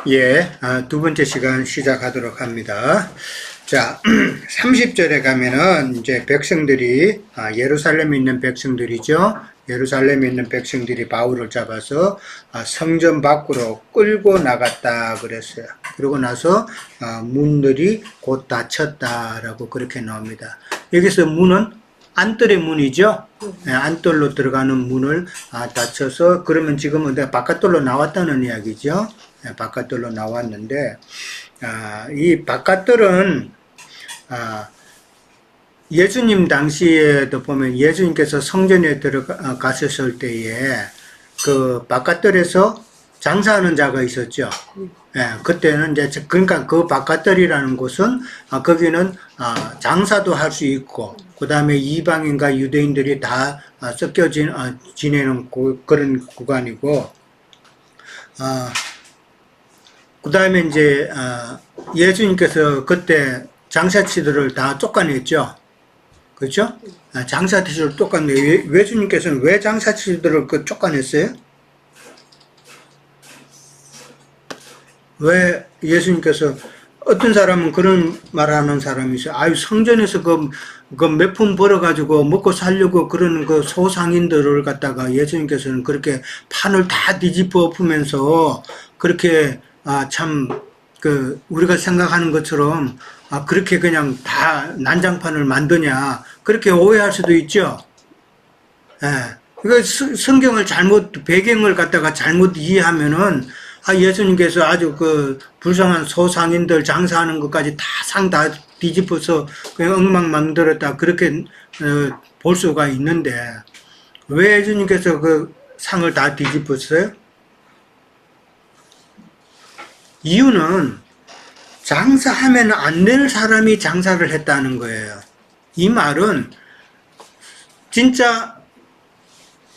예, 두 번째 시간 시작하도록 합니다. 자, 30절에 가면은 이제 백성들이, 예루살렘에 있는 백성들이죠. 예루살렘에 있는 백성들이 바울을 잡아서 성전 밖으로 끌고 나갔다 그랬어요. 그러고 나서 문들이 곧 닫혔다라고 그렇게 나옵니다. 여기서 문은 안뜰의 문이죠. 안뜰로 들어가는 문을 닫혀서, 그러면 지금은 바깥뜰로 나왔다는 이야기죠. 바깥뜰로 나왔는데, 이 바깥뜰은 예수님 당시에도 보면 예수님께서 성전에 들어가셨을 때에 그 바깥뜰에서 장사하는 자가 있었죠. 그때는 이제, 그러니까 그 바깥뜰이라는 곳은, 거기는 장사도 할 수 있고, 그 다음에 이방인과 유대인들이 다 섞여 지내는 그런 구간이고, 그 다음에 이제, 예수님께서 그때 장사치들을 다 쫓아냈죠. 그렇죠? 장사치들을 쫓아냈는데, 예수님께서는 왜 장사치들을 쫓아냈어요? 왜 예수님께서, 어떤 사람은 그런 말 하는 사람이 있어요. 아유, 성전에서 그 몇 푼 벌어가지고 먹고 살려고 그러는 그 소상인들을 갖다가 예수님께서는 그렇게 판을 다 뒤집어 엎으면서 그렇게, 우리가 생각하는 것처럼, 그렇게 그냥 다 난장판을 만드냐, 그렇게 오해할 수도 있죠. 예. 이거 성경을 배경을 갖다가 잘못 이해하면은, 예수님께서 아주 불쌍한 소상인들 장사하는 것까지 다 뒤집어서 그냥 엉망 만들었다, 그렇게, 볼 수가 있는데, 왜 예수님께서 그 상을 다 뒤집었어요? 이유는 장사하면 안 되는 사람이 장사를 했다는 거예요. 이 말은 진짜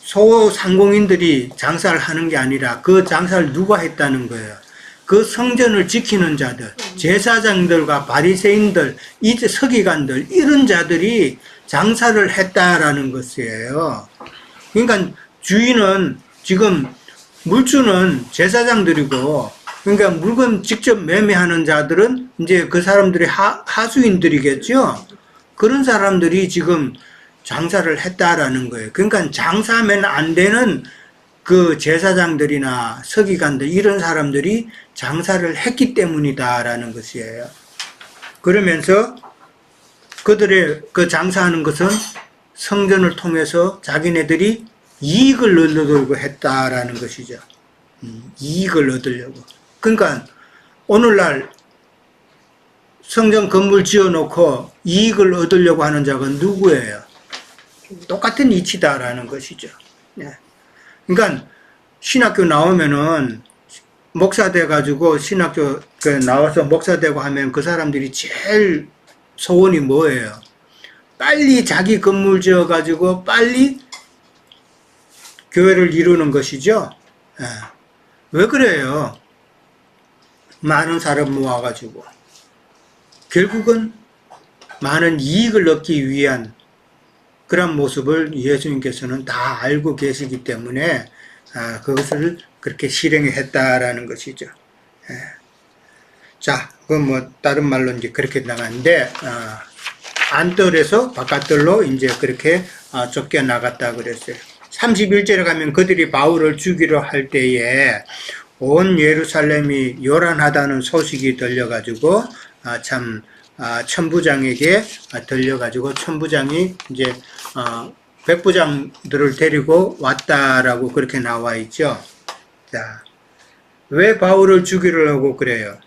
소상공인들이 장사를 하는 게 아니라 그 장사를 누가 했다는 거예요. 그 성전을 지키는 자들, 제사장들과 바리새인들, 이제 서기관들, 이런 자들이 장사를 했다라는 것이에요. 그러니까 주인은, 지금 물주는 제사장들이고, 그러니까 물건 직접 매매하는 자들은 이제 그 사람들이 하수인들이겠죠. 그런 사람들이 지금 장사를 했다라는 거예요. 그러니까 장사하면 안 되는 그 제사장들이나 서기관들, 이런 사람들이 장사를 했기 때문이다라는 것이에요. 그러면서 그들의 그 장사하는 것은 성전을 통해서 자기네들이 이익을 얻으려고 했다라는 것이죠. 이익을 얻으려고. 그러니까 오늘날 성전 건물 지어놓고 이익을 얻으려고 하는 자가 누구예요? 똑같은 이치다라는 것이죠. 그러니까 신학교 나오면은 목사 돼가지고 신학교 나와서 목사 되고 하면 그 사람들이 제일 소원이 뭐예요? 빨리 자기 건물 지어가지고 빨리 교회를 이루는 것이죠. 왜 그래요? 많은 사람 모아가지고 결국은 많은 이익을 얻기 위한 그런 모습을 예수님께서는 다 알고 계시기 때문에 그것을 그렇게 실행했다라는 것이죠. 자, 그건 뭐 다른 말로 이제 그렇게 나가는데, 안뜰에서 바깥뜰로 이제 그렇게 쫓겨 나갔다 그랬어요. 31절에 가면 그들이 바울을 죽이려 할 때에 온 예루살렘이 요란하다는 소식이 들려가지고 천부장에게 들려가지고 천부장이 이제 백부장들을 데리고 왔다라고 그렇게 나와 있죠. 자, 왜 바울을 죽이려고 그래요?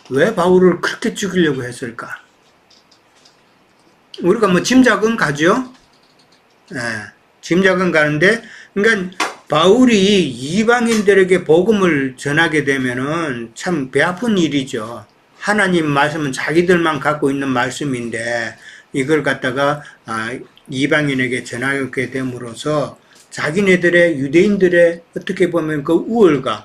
왜 바울을 그렇게 죽이려고 했을까? 우리가 뭐 짐작은 가죠. 짐작은 가는데, 그러니까 바울이 이방인들에게 복음을 전하게 되면은 참 배 아픈 일이죠. 하나님 말씀은 자기들만 갖고 있는 말씀인데 이걸 갖다가 이방인에게 전하게 됨으로써 자기네들의, 유대인들의 어떻게 보면 그 우월감,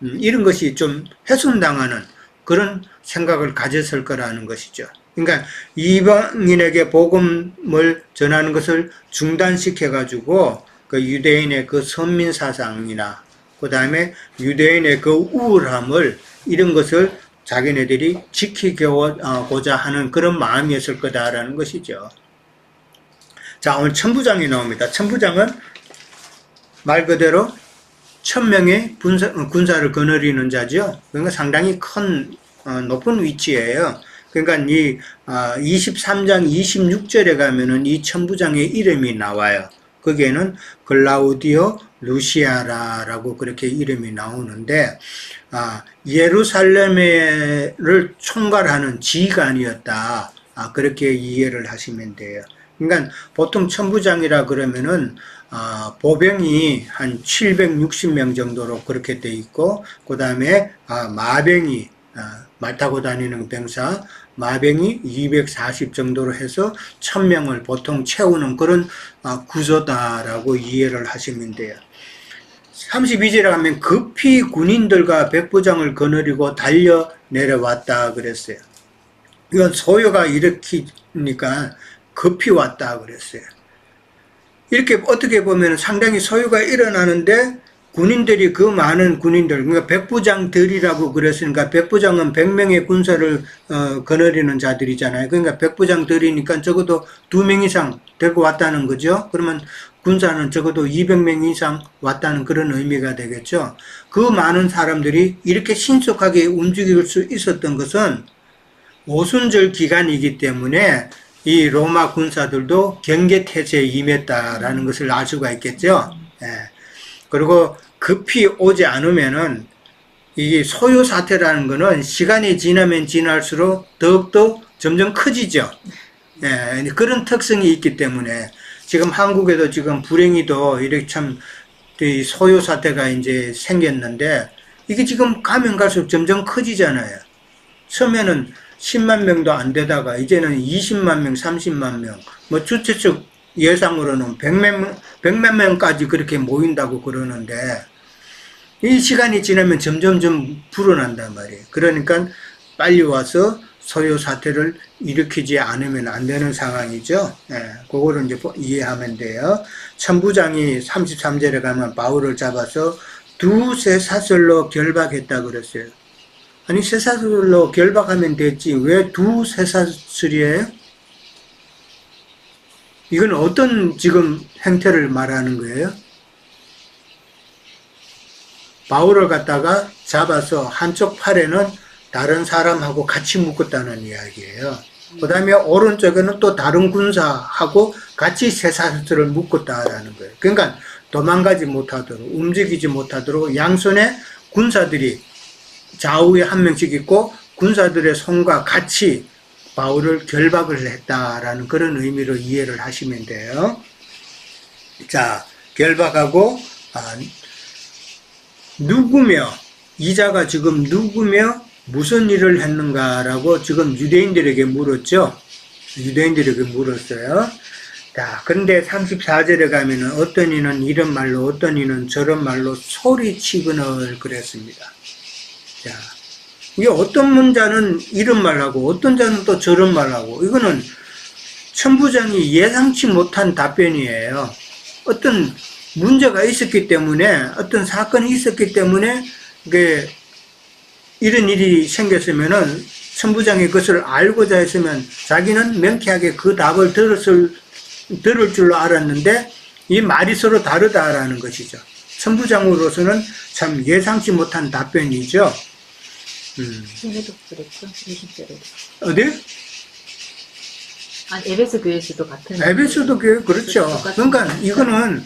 이런 것이 좀 훼손당하는 그런 생각을 가졌을 거라는 것이죠. 그러니까 이방인에게 복음을 전하는 것을 중단시켜가지고 그 유대인의 그 선민 사상이나 그 다음에 유대인의 그 우월함을, 이런 것을 자기네들이 지키고자 하는 그런 마음이었을 거다라는 것이죠. 자, 오늘 천부장이 나옵니다. 천부장은 말 그대로 1000명의 군사를 거느리는 자죠. 그러니까 상당히 큰, 높은 위치예요. 그러니까 이 23장 26절에 가면은 이 천부장의 이름이 나와요. 거기에는 글라우디오 루시아라라고 그렇게 이름이 나오는데, 예루살렘을 총괄하는 지휘관이었다. 그렇게 이해를 하시면 돼요. 그러니까 보통 천부장이라 그러면은 보병이 한 760명 정도로 그렇게 돼 있고, 그 다음에 마병이, 말 타고 다니는 병사 마병이 240 정도로 해서 1000명을 보통 채우는 그런 구조다라고 이해를 하시면 돼요. 32절에 가면 급히 군인들과 백부장을 거느리고 달려 내려왔다 그랬어요. 이건 소요가 일으키니까 급히 왔다 그랬어요. 이렇게 어떻게 보면 상당히 소요가 일어나는데, 군인들이, 그 많은 군인들, 그러니까 백부장들이라고 그랬으니까, 백부장은 100명의 군사를 거느리는 자들이잖아요. 그러니까 백부장들이니까 적어도 2명 이상 데리고 왔다는 거죠. 그러면 군사는 적어도 200명 이상 왔다는 그런 의미가 되겠죠. 그 많은 사람들이 이렇게 신속하게 움직일 수 있었던 것은 오순절 기간이기 때문에 이 로마 군사들도 경계태세에 임했다라는 것을 알 수가 있겠죠. 예. 그리고 급히 오지 않으면은, 이 소요 사태라는 거는 시간이 지나면 지날수록 더욱더 점점 커지죠. 예. 그런 특성이 있기 때문에 지금 한국에도 지금 불행히도 이렇게 참 소요 사태가 이제 생겼는데, 이게 지금 가면 갈수록 점점 커지잖아요. 처음에는 10만 명도 안 되다가 이제는 20만 명, 30만 명, 뭐 주최 예상으로는 100만 명까지 그렇게 모인다고 그러는데, 이 시간이 지나면 점점 불어난단 말이에요. 그러니까 빨리 와서 소요 사태를 일으키지 않으면 안 되는 상황이죠. 예, 그거를 이제 이해하면 돼요. 천부장이 33절에 가면 바울을 잡아서 두세 사슬로 결박했다 그랬어요. 아니, 세 사슬로 결박하면 됐지 왜 두세 사슬이에요? 이건 어떤 지금 행태를 말하는 거예요? 바울을 갖다가 잡아서 한쪽 팔에는 다른 사람하고 같이 묶었다는 이야기예요. 그 다음에 오른쪽에는 또 다른 군사하고 같이 세 사슬을 묶었다라는 거예요. 그러니까 도망가지 못하도록, 움직이지 못하도록 양손에 군사들이 좌우에 한 명씩 있고, 군사들의 손과 같이 바울을 결박을 했다라는 그런 의미로 이해를 하시면 돼요. 자, 결박하고, 누구며, 이자가 지금 누구며 무슨 일을 했는가라고 지금 유대인들에게 물었죠. 유대인들에게 물었어요. 자, 그런데 34절에 가면은 어떤 이는 이런 말로, 어떤 이는 저런 말로 소리치거늘 그랬습니다. 자, 이게 어떤 문자는 이런 말하고 어떤 자는 또 저런 말하고, 이거는 천부장이 예상치 못한 답변이에요. 어떤 문제가 있었기 때문에, 어떤 사건이 있었기 때문에 이런 일이 생겼으면은 천부장이 그것을 알고자 했으면 자기는 명쾌하게 그 답을 들을 줄로 알았는데, 이 말이 서로 다르다라는 것이죠. 천부장으로서는 참 예상치 못한 답변이죠. 교회도 그랬죠. 20절에도. 어디? 아니, 에베소 교회에서도 같은. 에베소도 교회, 그렇죠. 그러니까 이거는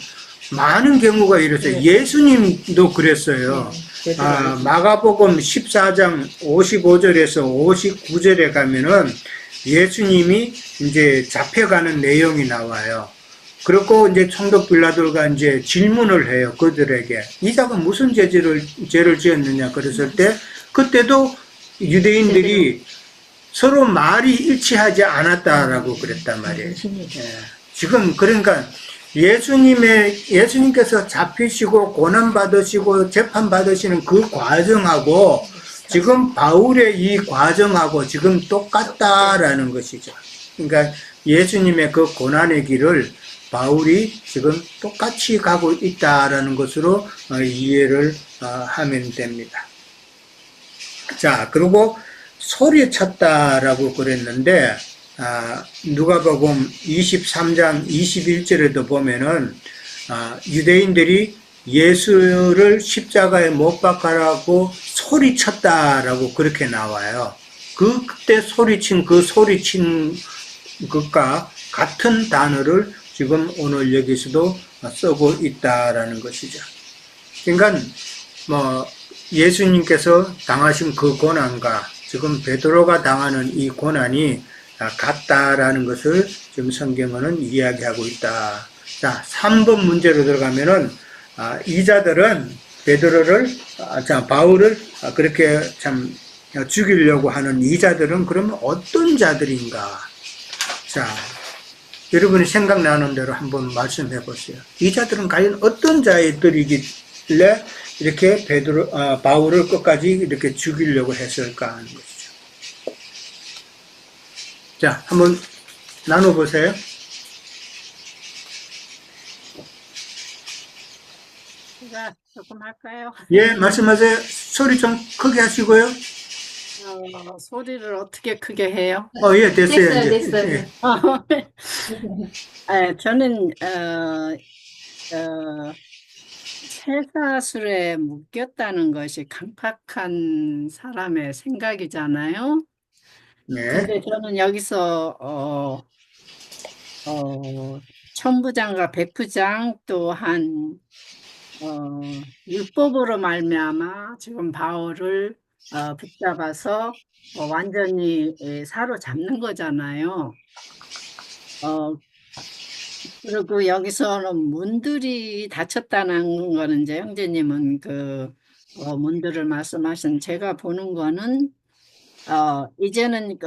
많은 경우가 이랬어요. 네. 예수님도 그랬어요. 네. 마가복음 14장 55절에서 59절에 가면은 예수님이 이제 잡혀가는 내용이 나와요. 그리고 이제 총독 빌라도가 이제 질문을 해요. 그들에게. 이자가 무슨 죄를 지었느냐 그랬을 때, 그때도 유대인들이 서로 말이 일치하지 않았다라고 그랬단 말이에요. 예. 지금 그러니까 예수님께서 잡히시고 고난받으시고 재판받으시는 그 과정하고 지금 바울의 이 과정하고 지금 똑같다라는 것이죠. 그러니까 예수님의 그 고난의 길을 바울이 지금 똑같이 가고 있다라는 것으로 이해를 하면 됩니다. 자, 그리고 소리쳤다라고 그랬는데 누가복음 23장 21절에도 보면은 유대인들이 예수를 십자가에 못 박아라고 소리쳤다라고 그렇게 나와요. 그때 소리친 것과 같은 단어를 지금 오늘 여기서도 쓰고 있다라는 것이죠. 그러니까 예수님께서 당하신 그 고난과 지금 베드로가 당하는 이 고난이 같다라는 것을 지금 성경은 이야기하고 있다. 자, 3번 문제로 들어가면은 이자들은 바울을 그렇게 참 죽이려고 하는 이자들은 그러면 어떤 자들인가? 자, 여러분이 생각나는 대로 한번 말씀해 보세요. 이자들은 과연 어떤 자들이길래 이렇게 바울을 끝까지 이렇게 죽이려고 했을까 하는 것이죠. 자, 한번 나눠보세요. 제가 조금 할까요? 예, 말씀하세요. 소리 좀 크게 하시고요. 소리를 어떻게 크게 해요? 예, 됐어요. 됐어요, 이제. 됐어요. 예. 저는 쇠사슬에 묶였다는 것이 강팍한 사람의 생각이잖아요. 네. 근데 저는 여기서 천부장과 백부장 또한 율법으로 말미암아 지금 바울을 붙잡아서 완전히 사로잡는 거잖아요. 그리고 여기서는 문들이 닫혔다는 거는 이제 형제님은 그 문들을 말씀하신 제가 보는 거는 이제는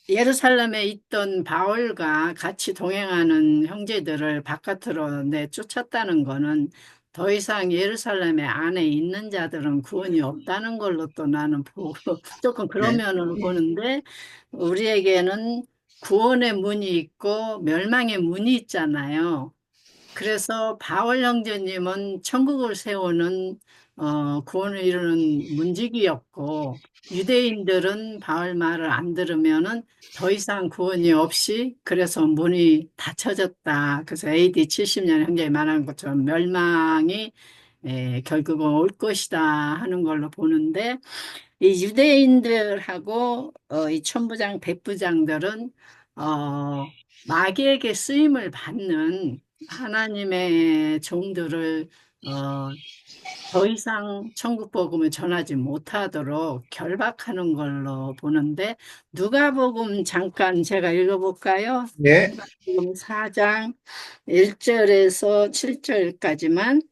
예루살렘에 있던 바울과 같이 동행하는 형제들을 바깥으로 내쫓았다는 거는 더 이상 예루살렘에 안에 있는 자들은 구원이 없다는 걸로 또 나는 보고 조금 그런 면을 보는데 우리에게는 구원의 문이 있고 멸망의 문이 있잖아요. 그래서 바울 형제님은 천국을 세우는 구원을 이루는 문지기였고 유대인들은 바울 말을 안 들으면은 더 이상 구원이 없이 그래서 문이 닫혀졌다. 그래서 AD 70년 형제가 말한 것처럼 멸망이 결국은 올 것이다 하는 걸로 보는데 이 유대인들하고 이 천부장, 백부장들은 마귀에게 쓰임을 받는 하나님의 종들을 더 이상 천국 복음을 전하지 못하도록 결박하는 걸로 보는데 누가복음 잠깐 제가 읽어볼까요? 네. 누가복음 4장 1절에서 7절까지만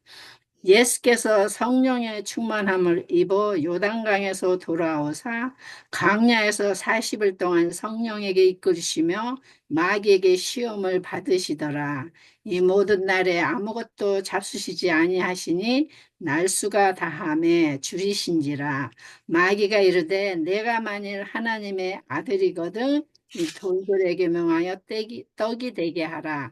예수께서 성령의 충만함을 입어 요단강에서 돌아오사 광야에서 40일 동안 성령에게 이끌으시며 마귀에게 시험을 받으시더라. 이 모든 날에 아무것도 잡수시지 아니하시니 날수가 다함에 줄이신지라. 마귀가 이르되 내가 만일 하나님의 아들이거든 이 돌들에게 명하여 떡이 되게 하라.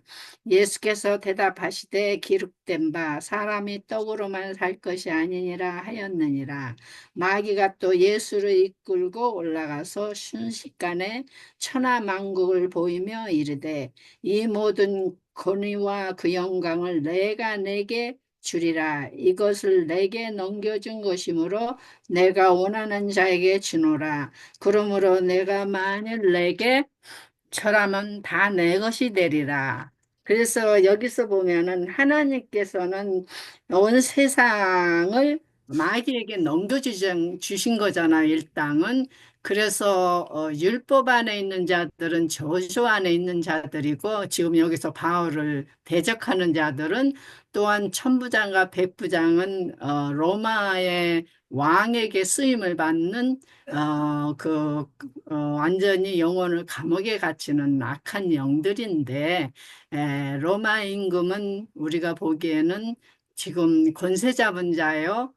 예수께서 대답하시되 기록된 바 사람이 떡으로만 살 것이 아니니라 하였느니라. 마귀가 또 예수를 이끌고 올라가서 순식간에 천하만국을 보이며 이르되 이 모든 권위와 그 영광을 내가 내게 주리라. 이것을 내게 넘겨준 것이므로 내가 원하는 자에게 주노라. 그러므로 내가 만일 내게 절하면 다 내 것이 되리라. 그래서 여기서 보면은 하나님께서는 온 세상을 마귀에게 주신 거잖아요, 일당은. 그래서 율법 안에 있는 자들은 저주 안에 있는 자들이고 지금 여기서 바울을 대적하는 자들은 또한 천부장과 백부장은 로마의 왕에게 쓰임을 받는 완전히 영혼을 감옥에 갇히는 악한 영들인데 로마 임금은 우리가 보기에는 지금 권세 잡은 자예요.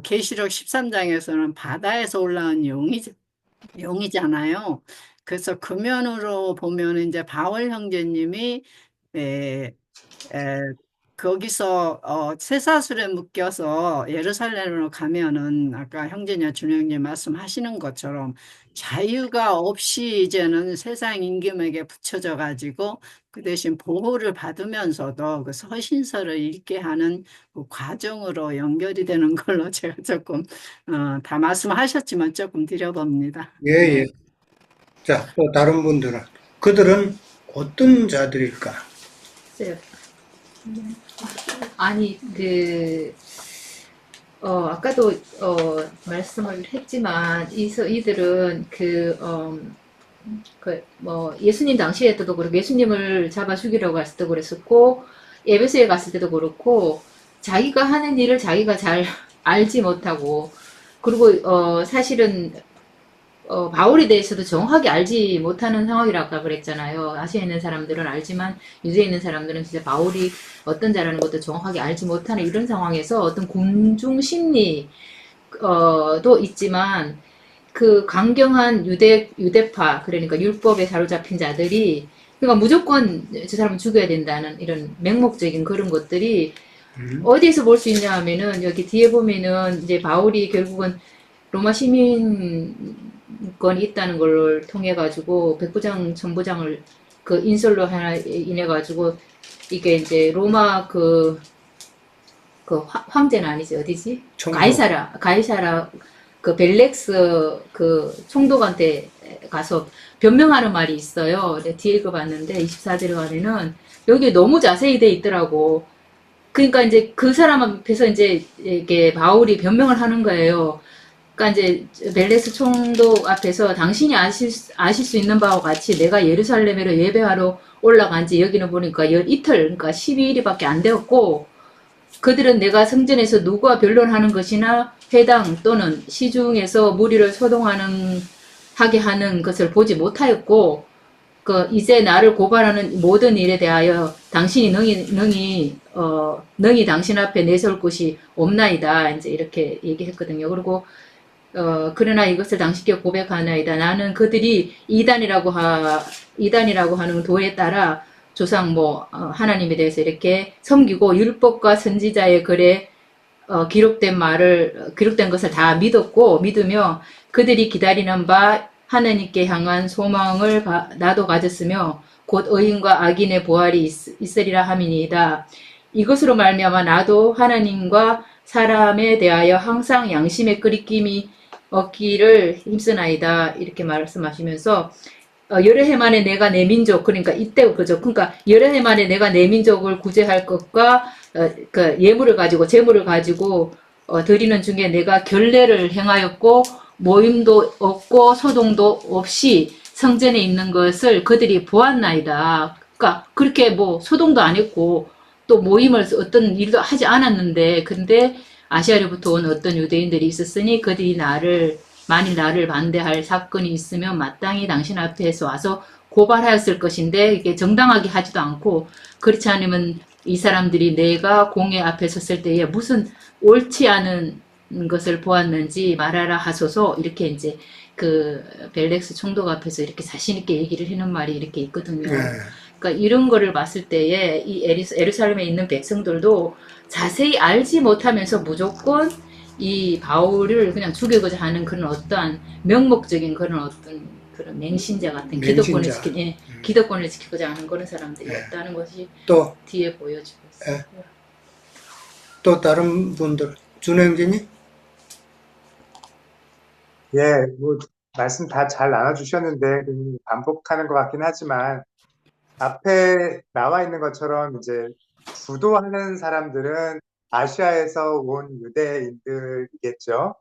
계시록 13장에서는 바다에서 올라온 용이잖아요. 그래서 그 면으로 보면 이제 바울 형제님이 에, 에, 거기서 쇠사슬에 묶여서 예루살렘으로 가면은 아까 형제냐 준영님 말씀하시는 것처럼 자유가 없이 이제는 세상 임금에게 붙여져 가지고 그 대신 보호를 받으면서도 그 서신서를 읽게 하는 그 과정으로 연결이 되는 걸로 제가 조금 다 말씀하셨지만 조금 드려봅니다. 예, 예. 네. 자, 또 다른 분들은 그들은 어떤 자들일까? 글쎄요. 아니, 아까도, 말씀을 했지만, 이들은 예수님 당시에 때도 그렇고, 예수님을 잡아 죽이려고 했을 때도 그랬었고, 에베소에 갔을 때도 그렇고, 자기가 하는 일을 자기가 잘 알지 못하고, 그리고, 사실은, 바울에 대해서도 정확하게 알지 못하는 상황이라고 아까 그랬잖아요. 아시아에 있는 사람들은 알지만, 유대에 있는 사람들은 진짜 바울이 어떤 자라는 것도 정확하게 알지 못하는 이런 상황에서 어떤 군중 심리, 도 있지만, 그 강경한 유대파, 그러니까 율법에 사로잡힌 자들이, 그러니까 무조건 저 사람은 죽여야 된다는 이런 맹목적인 그런 것들이 음, 어디에서 볼 수 있냐 하면은, 여기 뒤에 보면은 이제 바울이 결국은 로마 시민권이 있다는 걸 통해 가지고 백부장, 천부장을 그 인솔로 하나 인해 가지고 이게 이제 로마 황제는 아니지, 어디지? 청소. 가이사라, 그 벨렉스 그 총독한테 가서 변명하는 말이 있어요. 근데 뒤에 읽어봤는데 24절에 가면은 여기 너무 자세히 돼 있더라고. 그러니까 이제 그 사람 앞에서 이제 이게 바울이 변명을 하는 거예요. 그러니까 이제 벨렉스 총독 앞에서 당신이 아실 수 있는 바와 같이 내가 예루살렘으로 예배하러 올라간 지 여기는 보니까 열 이틀, 그러니까 12일밖에 안 되었고, 그들은 내가 성전에서 누구와 변론하는 것이나 회당 또는 시중에서 무리를 하게 하는 것을 보지 못하였고, 이제 나를 고발하는 모든 일에 대하여 당신이 능히 당신 앞에 내세울 곳이 없나이다. 이제 이렇게 얘기했거든요. 그리고 그러나 이것을 당신께 고백하나이다. 나는 그들이 이단이라고 하는 도에 따라 조상 하나님에 대해서 이렇게 섬기고 율법과 선지자의 글에 기록된 것을 다 믿으며 그들이 기다리는 바 하나님께 향한 소망을 나도 가졌으며 곧 의인과 악인의 부활이 있으리라 함이니이다. 이것으로 말미암아 나도 하나님과 사람에 대하여 항상 양심의 끄리낌이 얻기를 힘쓰나이다. 이렇게 말씀하시면서 여러 해 만에 내가 내 민족, 그러니까 이때 그죠. 그러니까 여러 해 만에 내가 내 민족을 구제할 것과 재물을 가지고 드리는 중에 내가 결례를 행하였고 모임도 없고 소동도 없이 성전에 있는 것을 그들이 보았나이다. 그러니까 그렇게 소동도 안 했고 또 모임을 어떤 일도 하지 않았는데, 근데 아시아로부터 온 어떤 유대인들이 있었으니 그들이 만일 나를 반대할 사건이 있으면 마땅히 당신 앞에서 와서 고발하였을 것인데, 이게 정당하게 하지도 않고, 그렇지 않으면 이 사람들이 내가 공회 앞에 섰을 때에 무슨 옳지 않은 것을 보았는지 말하라 하소서. 이렇게 이제 벨렉스 총독 앞에서 이렇게 자신있게 얘기를 하는 말이 이렇게 있거든요. 예, 그러니까 이런 거를 봤을 때에 이 에루살렘에 있는 백성들도 자세히 알지 못하면서 무조건 이 바울을 그냥 죽이고자 하는 그런 어떠한 명목적인 그런 맹신자 같은 맹신자. 기득권을 지키고자 하는 그런 예. 사람들이었다는 것이 또, 뒤에 보여지고 있어요. 예. 또 다른 분들, 준행진이? 예, 말씀 다 잘 나눠주셨는데, 반복하는 것 같긴 하지만, 앞에 나와 있는 것처럼 이제 주도하는 사람들은 아시아에서 온 유대인들이겠죠.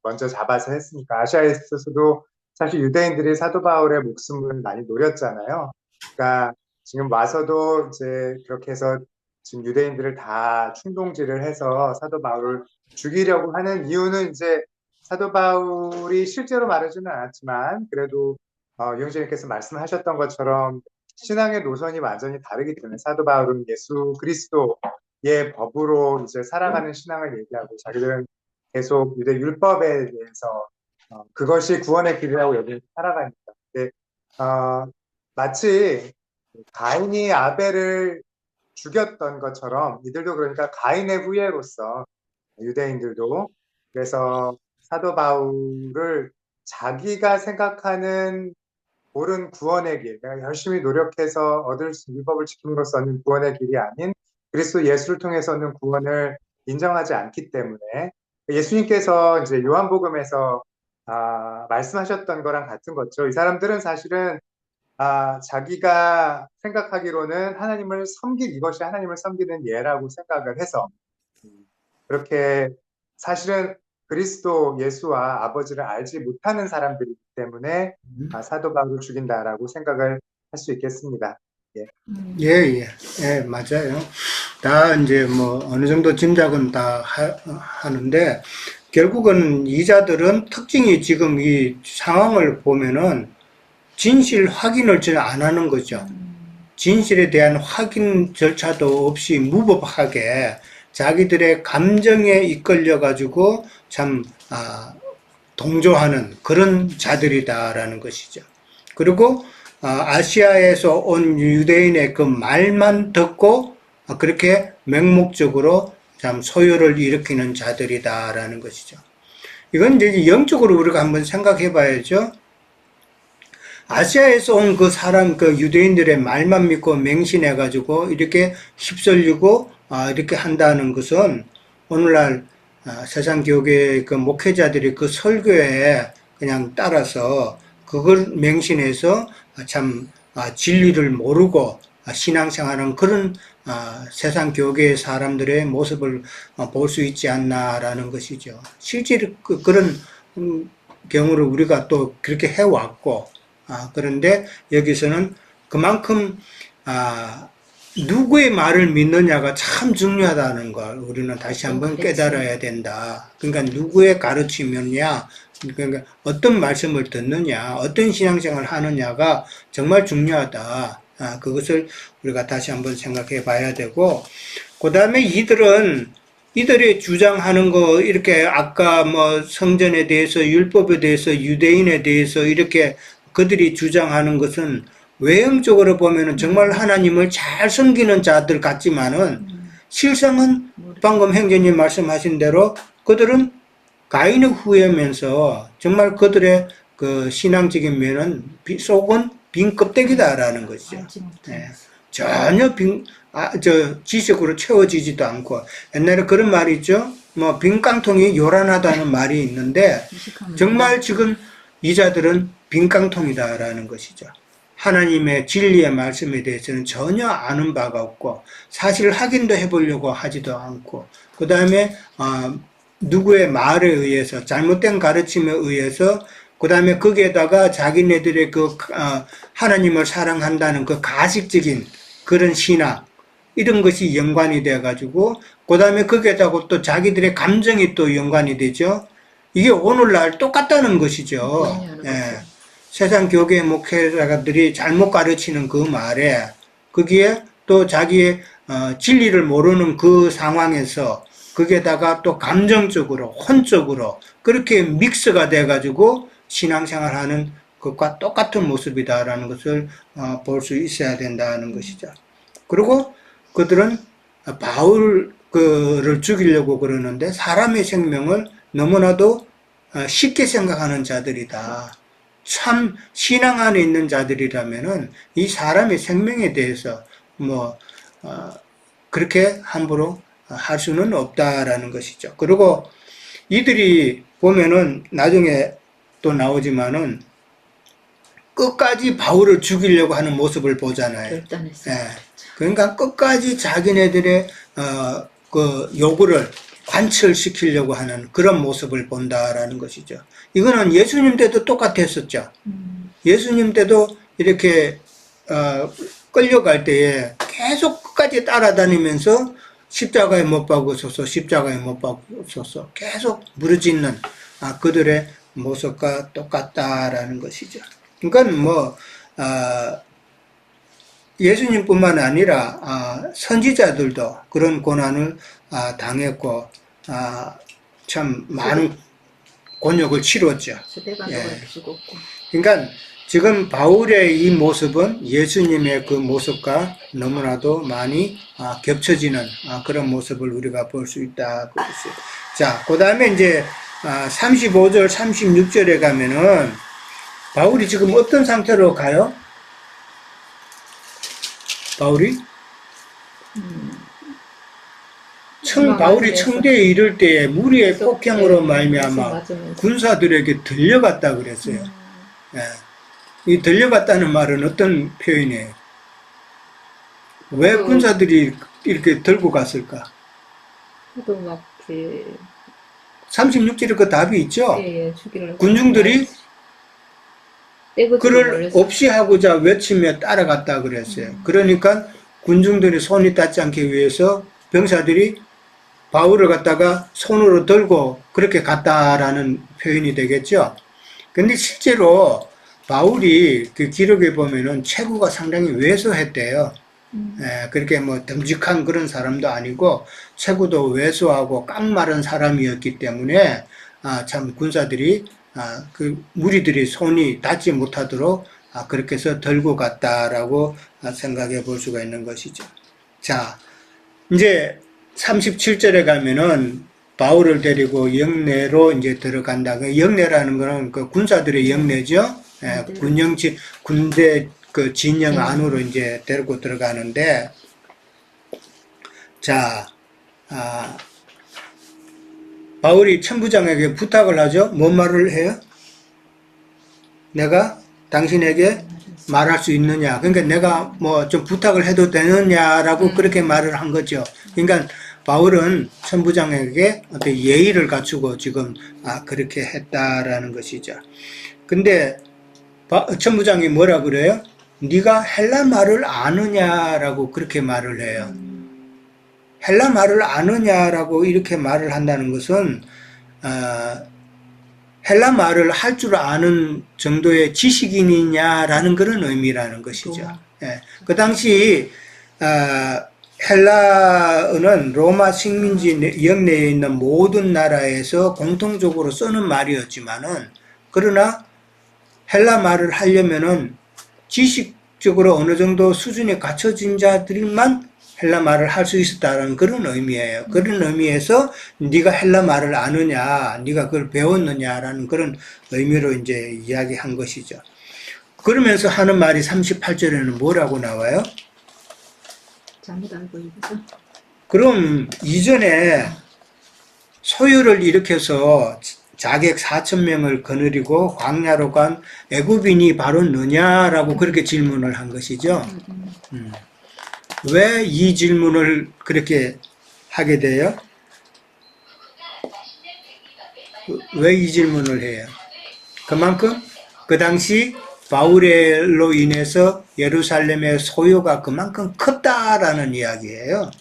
먼저 잡아서 했으니까. 아시아에서도 사실 유대인들이 사도 바울의 목숨을 많이 노렸잖아요. 그러니까 지금 와서도 이제 그렇게 해서 지금 유대인들을 다 충동질을 해서 사도 바울을 죽이려고 하는 이유는 이제 사도 바울이 실제로 말하지는 않았지만 그래도 유영진님께서 말씀하셨던 것처럼 신앙의 노선이 완전히 다르기 때문에 사도 바울은 예수 그리스도의 법으로 이제 살아가는 신앙을 얘기하고 자기들은 계속 유대 율법에 대해서 그것이 구원의 길이라고 여기서 살아가니까. 근데 마치 가인이 아벨을 죽였던 것처럼 이들도 그러니까 가인의 후예로서 유대인들도 그래서 사도 바울을 자기가 생각하는 옳은 구원의 길, 내가 열심히 노력해서 얻을 수 율법을 지킴으로써 얻는 구원의 길이 아닌 그리스도 예수를 통해서 얻는 구원을 인정하지 않기 때문에 예수님께서 이제 요한복음에서 말씀하셨던 거랑 같은 거죠. 이 사람들은 사실은 자기가 생각하기로는 하나님을 이것이 하나님을 섬기는 예라고 생각을 해서 그렇게 사실은 그리스도 예수와 아버지를 알지 못하는 사람들이기 때문에 사도 바울을 죽인다라고 생각을 할 수 있겠습니다. 예. 예, 예, 예, 맞아요. 다 이제 뭐 어느 정도 짐작은 다 하는데 결국은 이 자들은 특징이 지금 이 상황을 보면은 진실 확인을 전혀 안 하는 거죠. 진실에 대한 확인 절차도 없이 무법하게 자기들의 감정에 이끌려 가지고 참 동조하는 그런 자들이다라는 것이죠. 그리고 아시아에서 온 유대인의 그 말만 듣고 그렇게 맹목적으로 참 소요를 일으키는 자들이다라는 것이죠. 이건 이제 영적으로 우리가 한번 생각해 봐야죠. 아시아에서 온 그 사람, 그 유대인들의 말만 믿고 맹신해 가지고 이렇게 휩쓸리고 이렇게 한다는 것은 오늘날 세상 교회의 그 목회자들이 그 설교에 그냥 따라서 그걸 맹신해서 참 진리를 모르고 신앙생활하는 그런 세상 교계의 사람들의 모습을 볼 수 있지 않나라는 것이죠. 실제로 그런 경우를 우리가 또 그렇게 해왔고, 그런데 여기서는 그만큼 누구의 말을 믿느냐가 참 중요하다는 걸 우리는 다시 한번 깨달아야 된다. 그러니까 누구의 가르침이냐, 그러니까 어떤 말씀을 듣느냐, 어떤 신앙생활을 하느냐가 정말 중요하다. 그것을 우리가 다시 한번 생각해 봐야 되고, 그 다음에 이들이 주장하는 거, 이렇게 아까 뭐 성전에 대해서, 율법에 대해서, 유대인에 대해서 이렇게 그들이 주장하는 것은 외형적으로 보면은 정말 하나님을 잘 섬기는 자들 같지만은 실상은 방금 행제님 말씀하신 대로 그들은 가인의 후예면서 정말 그들의 그 신앙적인 면은 속은 빈 껍데기다라는 것이죠. 네. 전혀 지식으로 채워지지도 않고, 옛날에 그런 말이 있죠. 뭐 빈 깡통이 요란하다는 말이 있는데 정말 지금 이 자들은 빈 깡통이다라는 것이죠. 하나님의 진리의 말씀에 대해서는 전혀 아는 바가 없고 사실 확인도 해보려고 하지도 않고, 그 다음에 누구의 말에 의해서 잘못된 가르침에 의해서, 그 다음에 거기에다가 자기네들의 그 하나님을 사랑한다는 그 가식적인 그런 신앙, 이런 것이 연관이 돼 가지고, 그 다음에 거기에다가 또 자기들의 감정이 또 연관이 되죠. 이게 오늘날 똑같다는 것이죠. 예. 세상 교계 목회자들이 잘못 가르치는 그 말에 거기에 또 자기의 진리를 모르는 그 상황에서 거기에다가 또 감정적으로 혼적으로 그렇게 믹스가 돼 가지고 신앙생활하는 것과 똑같은 모습이다라는 것을 볼 수 있어야 된다는 것이죠. 그리고 그들은 바울을 죽이려고 그러는데 사람의 생명을 너무나도 쉽게 생각하는 자들이다. 참 신앙 안에 있는 자들이라면은 이 사람의 생명에 대해서 그렇게 함부로 할 수는 없다라는 것이죠. 그리고 이들이 보면은 나중에 또 나오지만은 끝까지 바울을 죽이려고 하는 모습을 보잖아요. 결단했어요. 예. 그러니까 끝까지 자기네들의 그 요구를 관철시키려고 하는 그런 모습을 본다라는 것이죠. 이거는 예수님 때도 똑같았었죠. 예수님 때도 이렇게 끌려갈 때에 계속 끝까지 따라다니면서 십자가에 못 박으소서, 십자가에 못 박으소서 계속 부르짖는 그들의 모습과 똑같다라는 것이죠. 그러니까 예수님뿐만 아니라 선지자들도 그런 고난을 당했고 참 많은 곤욕을 치렀죠. 스데반도 예. 그렇게 죽었고. 그러니까 지금 바울의 이 모습은 예수님의 그 모습과 너무나도 많이 겹쳐지는 그런 모습을 우리가 볼 수 있다. 그랬어요. 자, 그 다음에 이제 35절, 36절에 가면은 바울이 지금 어떤 상태로 가요? 바울이? 바울이 청대에 이를 때에 무리의 폭행으로 말미암아 군사들에게 들려갔다 그랬어요. 예. 이 들려갔다는 말은 어떤 표현이에요? 왜 군사들이 이렇게 들고 갔을까? 또 막, 36절에 그 답이 있죠? 죽이려고. 군중들이 떼거지로 그를 몰렸어요. 없이 하고자 외치며 따라갔다 그랬어요. 그러니까 군중들이 손이 닿지 않기 위해서 병사들이 바울을 갖다가 손으로 들고 그렇게 갔다라는 표현이 되겠죠. 근데 실제로 바울이 그 기록에 보면은 체구가 상당히 왜소했대요. 그렇게 뭐 듬직한 그런 사람도 아니고 체구도 왜소하고 깡마른 사람이었기 때문에 참 군사들이 그 무리들이 손이 닿지 못하도록 그렇게 해서 들고 갔다라고 생각해 볼 수가 있는 것이죠. 자, 이제 37절에 가면은 바울을 데리고 영내로 이제 들어간다. 그 영내라는 거는 그 군사들의 영내죠. 군대 그 진영 안으로 이제 데리고 들어가는데, 자, 바울이 천부장에게 부탁을 하죠. 뭔 말을 해요? 내가 당신에게 말할 수 있느냐. 그러니까 내가 뭐 좀 부탁을 해도 되느냐라고 그렇게 말을 한 거죠. 그러니까 바울은 천부장에게 어떤 예의를 갖추고 지금 그렇게 했다라는 것이죠. 근데 천부장이 뭐라 그래요? 네가 헬라 말을 아느냐라고 그렇게 말을 해요. 헬라 말을 아느냐라고 이렇게 말을 한다는 것은 헬라 말을 할 줄 아는 정도의 지식인이냐라는 그런 의미라는 것이죠. 예. 그 당시 헬라어는 로마 식민지 영내에 있는 모든 나라에서 공통적으로 쓰는 말이었지만은, 그러나 헬라 말을 하려면은 지식적으로 어느 정도 수준에 갖춰진 자들만 헬라 말을 할 수 있었다는 그런 의미예요. 그런 의미에서 네가 헬라 말을 아느냐, 네가 그걸 배웠느냐라는 그런 의미로 이제 이야기한 것이죠. 그러면서 하는 말이 38절에는 뭐라고 나와요? 잘못 알고 있어. 그럼 이전에 소요를 일으켜서 자객 4,000명을 거느리고 광야로 간 애굽인이 바로 너냐라고 그렇게 질문을 한 것이죠. 왜 이 질문을 그렇게 하게 돼요? 왜 이 질문을 해요? 그만큼 그 당시 바울로 인해서 예루살렘의 소요가 그만큼 컸다라는 이야기예요.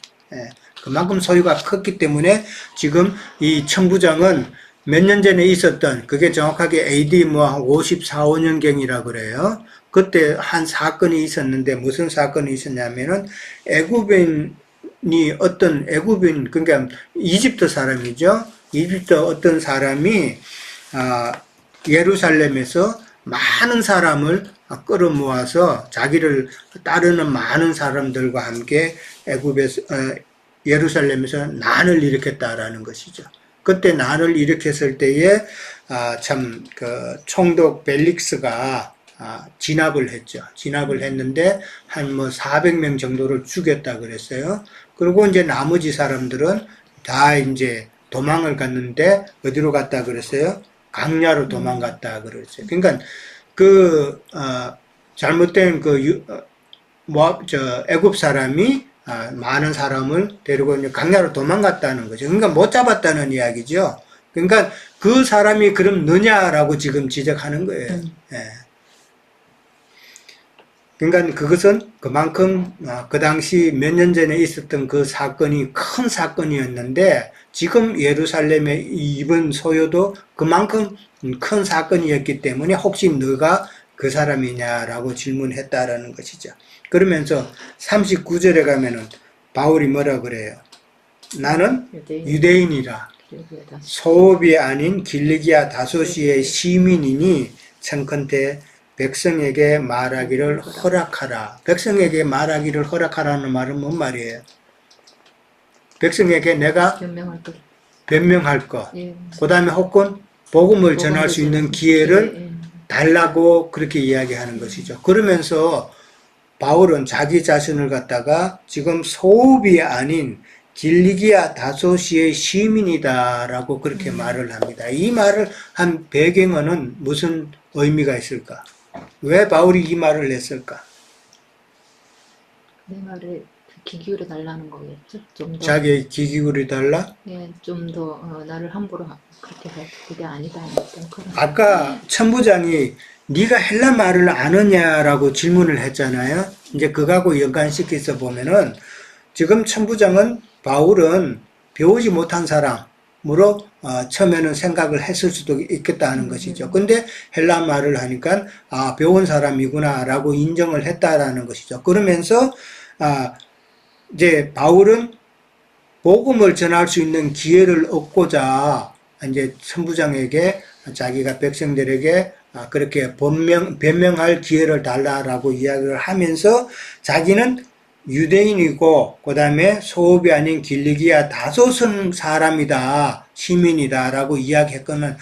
그만큼 소요가 컸기 때문에 지금 이 천부장은 몇 년 전에 있었던, 그게 정확하게 AD 뭐 54, 5년경이라 그래요. 그때 한 사건이 있었는데 무슨 사건이 있었냐면은 애굽인, 그러니까 이집트 사람이죠. 이집트 어떤 사람이 예루살렘에서 많은 사람을 끌어모아서 자기를 따르는 많은 사람들과 함께 예루살렘에서 난을 일으켰다라는 것이죠. 그때 난을 일으켰을 때에 참 그 총독 벨릭스가 진압을 했죠. 진압을 했는데 한 뭐 400명 정도를 죽였다 그랬어요. 그리고 이제 나머지 사람들은 다 이제 도망을 갔는데 어디로 갔다 그랬어요? 강야로 도망갔다 그랬어요. 그러니까 그 잘못된 애굽 사람이 많은 사람을 데리고 이제 강야로 도망갔다는 거죠. 그러니까 못 잡았다는 이야기죠. 그러니까 그 사람이 그럼 너냐라고 지금 지적하는 거예요. 예. 그러니까 그것은 그만큼 그 당시 몇 년 전에 있었던 그 사건이 큰 사건이었는데, 지금 예루살렘에 이번 소요도 그만큼 큰 사건이었기 때문에 혹시 너가 그 사람이냐라고 질문했다라는 것이죠. 그러면서 39절에 가면은 바울이 뭐라 그래요? 나는 유대인이라 소읍이 아닌 길리기아 다소시의 시민이니 청컨대 백성에게 말하기를 허락하라. 백성에게 말하기를 허락하라는 말은 뭔 말이에요? 백성에게 내가 변명할 것. 변명할 것. 예. 그 다음에 혹은 복음을 전할 수 있는 기회를 예. 달라고 그렇게 이야기하는 것이죠. 그러면서 바울은 자기 자신을 갖다가 지금 소읍이 아닌 길리기아 다소시의 시민이다라고 그렇게 말을 합니다. 이 말을 한 배경에는 무슨 의미가 있을까? 왜 바울이 이 말을 했을까? 내 말에 귀 기울여 달라는 거겠죠. 좀 더, 자기의 기기울이 달라? 예, 좀 더 나를 함부로 그렇게 할 그게 아니다. 어떤 그런. 아까 천부장이 네가 헬라 말을 아느냐라고 질문을 했잖아요. 이제 그거하고 연관시켜서 보면은 지금 천부장은 바울은 배우지 못한 사람으로 처음에는 생각을 했을 수도 있겠다 하는 것이죠. 근데 헬라 말을 하니까 배운 사람이구나라고 인정을 했다라는 것이죠. 그러면서 이제 바울은 복음을 전할 수 있는 기회를 얻고자 이제 천부장에게 자기가 백성들에게 그렇게 변명할 기회를 달라라고 이야기를 하면서 자기는 유대인이고 그 다음에 소읍이 아닌 길리기아 다소선 사람이다, 시민이다라고 이야기했거든.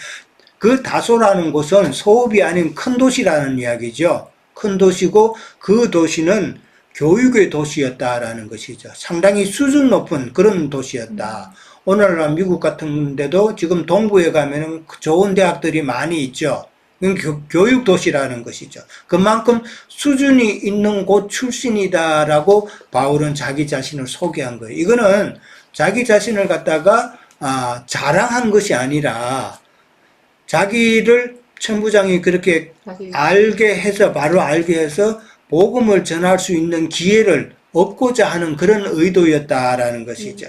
그 다소라는 곳은 소읍이 아닌 큰 도시라는 이야기죠. 큰 도시고 그 도시는 교육의 도시였다라는 것이죠. 상당히 수준 높은 그런 도시였다. 오늘날 미국 같은 데도 지금 동부에 가면은 좋은 대학들이 많이 있죠. 교육 도시라는 것이죠. 그만큼 수준이 있는 곳 출신이다라고 바울은 자기 자신을 소개한 거예요. 이거는 자기 자신을 갖다가 자랑한 것이 아니라 자기를 천부장이 그렇게 알게 해서 바로 알게 해서 복음을 전할 수 있는 기회를 얻고자 하는 그런 의도였다라는 것이죠.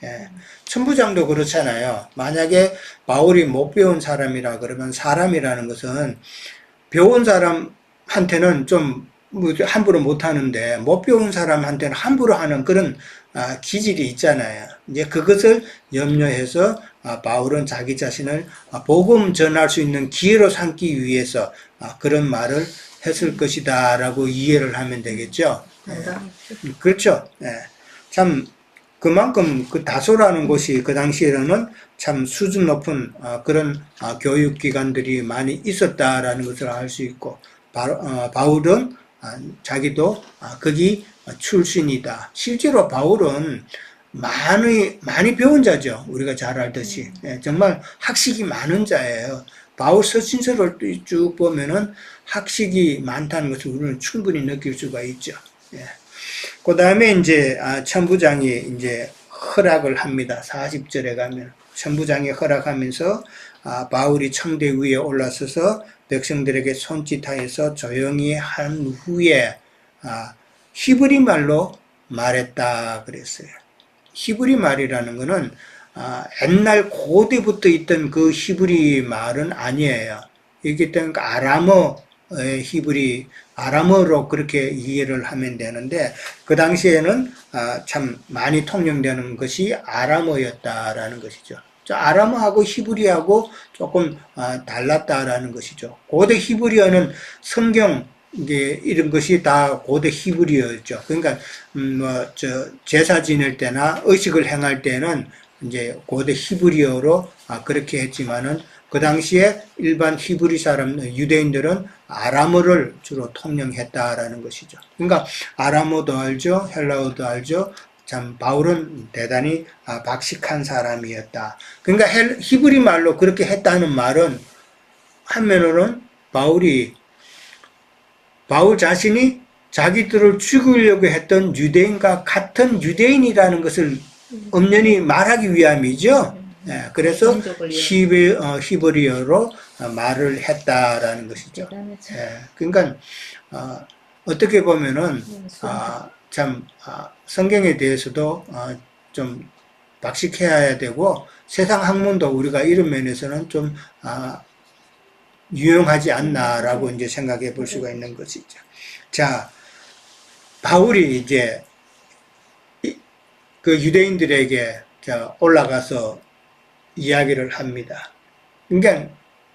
예. 천부장도 그렇잖아요. 만약에 바울이 못 배운 사람이라 그러면 사람이라는 것은 배운 사람한테는 좀 함부로 못 하는데 못 배운 사람한테는 함부로 하는 그런 기질이 있잖아요. 이제 그것을 염려해서 바울은 자기 자신을 복음 전할 수 있는 기회로 삼기 위해서 그런 말을 했을 것이다 라고 이해를 하면 되겠죠. 예. 그렇죠. 예. 참 그만큼 그 다소라는 곳이 그 당시에는 참 수준 높은 그런 교육기관들이 많이 있었다라는 것을 알 수 있고 바울은 자기도 거기 출신이다. 실제로 바울은 많이 배운 자죠. 우리가 잘 알듯이. 예, 정말 학식이 많은 자예요. 바울 서신서를 쭉 보면은 학식이 많다는 것을 우리는 충분히 느낄 수가 있죠. 예. 그 다음에 이제 천부장이 이제 허락을 합니다. 40절에 가면 천부장이 허락하면서 바울이 청대 위에 올라서서 백성들에게 손짓하여서 조용히 한 후에 히브리 말로 말했다 그랬어요. 히브리 말이라는 것은 옛날 고대부터 있던 그 히브리 말은 아니에요. 이게 아람어의 아람어로 그렇게 이해를 하면 되는데 그 당시에는 참 많이 통용되는 것이 아람어였다라는 것이죠. 아람어하고 히브리하고 조금 달랐다라는 것이죠. 고대 히브리어는 성경 이런 것이 다 고대 히브리어였죠. 그러니까 제사 지낼 때나 의식을 행할 때는 이제 고대 히브리어로 그렇게 했지만은 그 당시에 일반 히브리 사람 유대인들은 아람어를 주로 통용했다라는 것이죠. 그러니까 아람어도 알죠, 헬라어도 알죠. 참 바울은 대단히 박식한 사람이었다. 그러니까 히브리 말로 그렇게 했다는 말은 한면으로는 바울 자신이 자기들을 죽이려고 했던 유대인과 같은 유대인이라는 것을 엄연히 말하기 위함이죠. 예, 그래서 히브리어로 말을 했다라는 것이죠. 예, 그러니까 어떻게 보면은 참 성경에 대해서도 좀 박식해야 되고 세상 학문도 우리가 이런 면에서는 좀 유용하지 않나라고 이제 생각해 볼 수가 있는 것이죠. 자, 바울이 이제 그 유대인들에게 올라가서 이야기를 합니다. 그러니까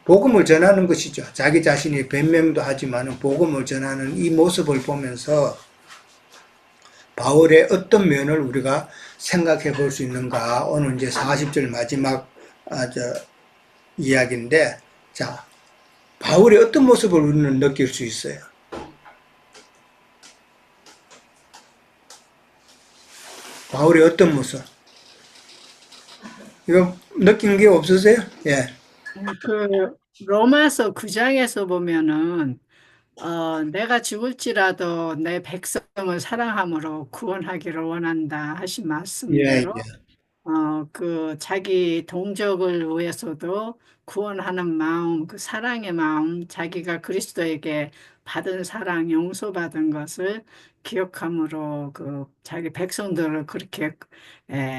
복음을 전하는 것이죠. 자기 자신이 변명도 하지만 복음을 전하는 이 모습을 보면서 바울의 어떤 면을 우리가 생각해 볼 수 있는가. 오늘 이제 40절 마지막 이야기인데, 자, 바울의 어떤 모습을 우리는 느낄 수 있어요? 바울의 어떤 모습? 이거 느낀 게 없으세요? 예. 그 로마서 9장에서 보면은 내가 죽을지라도 내 백성을 사랑함으로 구원하기를 원한다 하신 예, 말씀대로 예. 그 자기 동족을 위해서도 구원하는 마음, 그 사랑의 마음, 자기가 그리스도에게 받은 사랑, 용서받은 것을 기억함으로 그 자기 백성들을 그렇게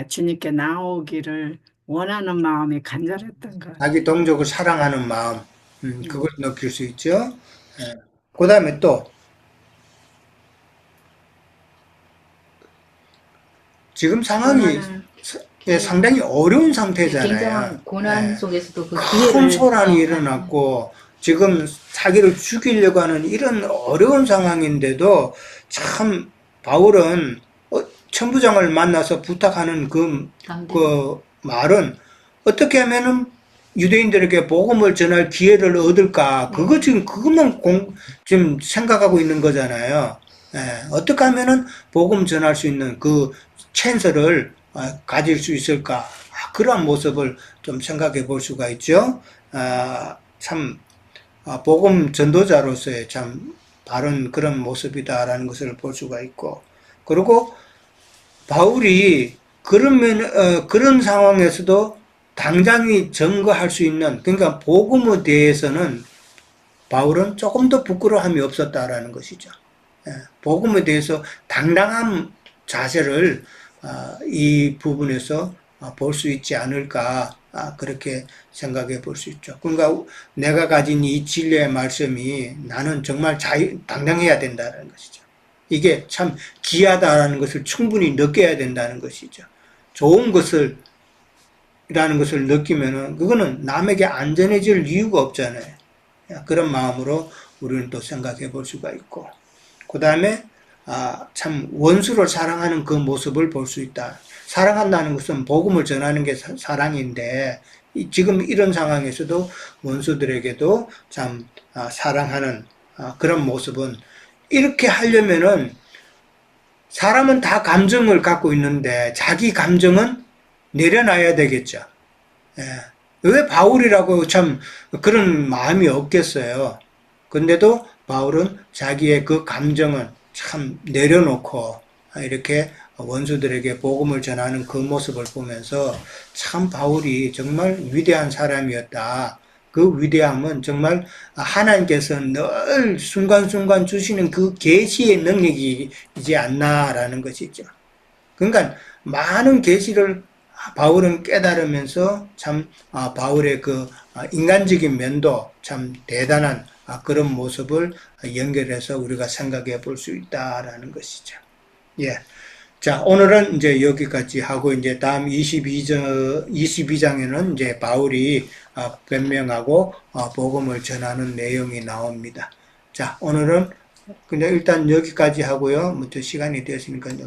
주님께 나오기를 원하는 마음이 간절했던 것 같아요. 자기 동족을 사랑하는 마음, 그걸 느낄 수 있죠. 예. 그 다음에 또, 지금 상황이 상당히 어려운 상태잖아요. 굉장한 고난 예. 속에서도 그 큰 기회를 소란이 일어났고, 지금 자기를 죽이려고 하는 이런 어려운 상황인데도 참 바울은 천부장을 만나서 부탁하는 그 말은 어떻게 하면은 유대인들에게 복음을 전할 기회를 얻을까? 그거 지금 그것만 지금 생각하고 있는 거잖아요. 예, 어떻게 하면은 복음 전할 수 있는 그 찬스를 가질 수 있을까? 그러한 모습을 좀 생각해 볼 수가 있죠. 참 복음 전도자로서의 참 바른 그런 모습이다라는 것을 볼 수가 있고, 그리고 바울이 그런 상황에서도 당장이 증거할 수 있는, 그러니까 복음에 대해서는 바울은 조금 더 부끄러움이 없었다라는 것이죠. 복음에 대해서 당당한 자세를 이 부분에서 볼 수 있지 않을까, 그렇게 생각해 볼 수 있죠. 그러니까 내가 가진 이 진리의 말씀이 나는 정말 당당해야 된다는 것이죠. 이게 참 귀하다라는 것을 충분히 느껴야 된다는 것이죠. 좋은 것을 라는 것을 느끼면은 그거는 남에게 안전해질 이유가 없잖아요. 그런 마음으로 우리는 또 생각해 볼 수가 있고, 그 다음에 참 원수를 사랑하는 그 모습을 볼 수 있다. 사랑한다는 것은 복음을 전하는 게 사랑인데, 지금 이런 상황에서도 원수들에게도 참 사랑하는 그런 모습은, 이렇게 하려면은 사람은 다 감정을 갖고 있는데 자기 감정은 내려놔야 되겠죠. 예. 왜 바울이라고 참 그런 마음이 없겠어요. 근데도 바울은 자기의 그 감정은 참 내려놓고 이렇게 원수들에게 복음을 전하는 그 모습을 보면서 참 바울이 정말 위대한 사람이었다. 그 위대함은 정말 하나님께서 늘 순간순간 주시는 그 계시의 능력이지 않나라는 것이죠. 그러니까 많은 계시를 바울은 깨달으면서 참 바울의 그 인간적인 면도 참 대단한 그런 모습을 연결해서 우리가 생각해 볼 수 있다라는 것이죠. 예. 자, 오늘은 이제 여기까지 하고, 이제 다음 22장에는 이제 바울이 변명하고 복음을 전하는 내용이 나옵니다. 자, 오늘은 그냥 일단 여기까지 하고요. 뭐 또 시간이 되었으니까